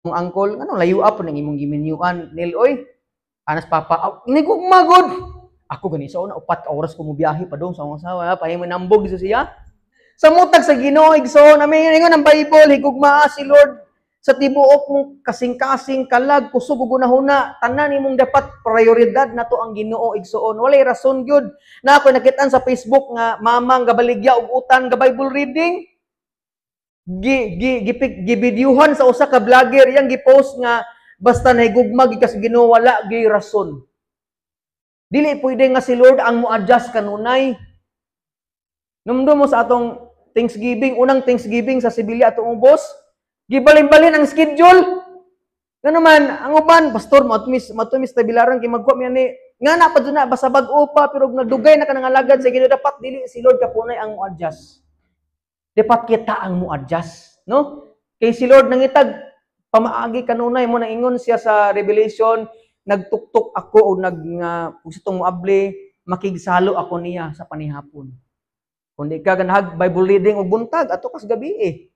Mong uncle, ano layo up nang imong giminyuan nil oy. Anas papa, ini ko magod. Ako gani sa una 4 ka oras ko mo biyahe pa dong sa akong asawa, pahay man nambog sa siya. Sa mutag sa Ginoo igsoon, amin ingon ang Bible, higugmaa si Lord sa tibuok mong kasing-kasing kalag kusog ug hunahuna, tanan imong dapat prioridad nato ang Ginoo igsoon. Walay rason gyud na ako nakita sa Facebook nga mamang gabaligya og utan ga Bible reading. Gibidyuhan sa usa ka vlogger yang gipost nga basta nahigugma gikas Ginoo wala gyud rason. Dili pwede nga si Lord ang mo-adjust kanunay. Numdum mo sa atong Thanksgiving, unang Thanksgiving sa Sibilya atong ubos, gibalin-balin ang schedule. Nga naman, ang uban, pastor, matumis tabilaran kay magkuha miyan ni nga na pa na basa bag-o pa pero nagdugay na kanang alagad sa Ginoo dapat dili si Lord kapunay ang mo-adjust. Dapat kita ang mo-adjust, no? Kay si Lord nangitag pamaagi kanunay mo nang ingon siya sa Revelation, nagtuktok ako o kung sitong moable, makigsalo ako niya sa panihapon. Kung di ka ganahag Bible reading o buntag, ato kas gabi eh.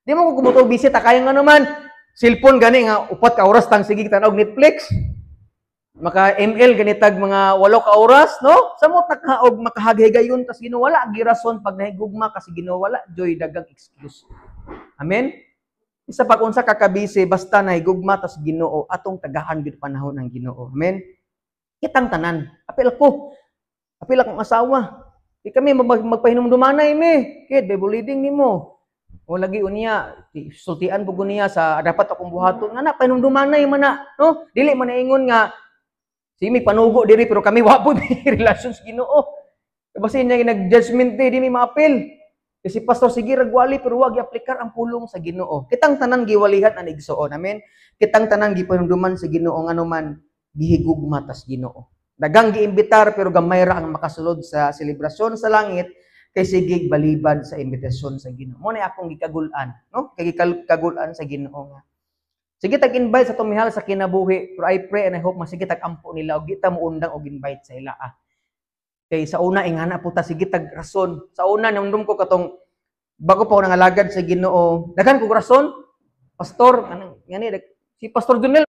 Di mo ko kumutog bisita, kaya nga naman, cellphone gani nga, 4 ka oras tang sige tanaw Netflix. Maka ML ganitag mga 8 ka oras, no? Samot nakaog makahaghigayon tas Ginoo wala girason pag nahigugma kasi Ginoo wala joy dagang excuse. Amen. Isa pag unsa ka kabisi basta nahigugma tas Ginoo atong tagahan gid panahon ng Ginoo. Amen. Kitang tanan, apil akong asawa. Di kami magpahinumdumanay me. Kid Bible reading nimo. O lagi unya sultian pug niya sa dapat akong buhaton nga na pahinumdumanay man na, no? Dili man ingon nga si mi panugo diri pero kami wa po relasyon sa Ginoo. Kasi niya nag-judgment di mi maapil. Kasi pastor sige ragwali pero wag i-aplikar ang pulong sa Ginoo. Kitang tanan giwalihan ang igsoon. Amen. Kitang tanan gipanumduman sa Ginoo nganuman gihigugma tas Ginoo. Dagang giimbitar pero gamay ra ang makasulod sa selebrasyon sa langit kay sige balibad sa imbitasyon sa Ginoo. Mo na akong gikagulan, no? Kay kagulan sa Ginoo nga. Sige tag-invite sa tumihal sa kinabuhi, pero I pray and I hope masige tag-ampo nila og kita mo undang og invite sa ila. Kay sa una ingana po ta sige tag-rason. Sa una namdum ko katong bago pa ako nangalagad sa Ginoo, daghan ko rason. Pastor, ngani si Pastor Junel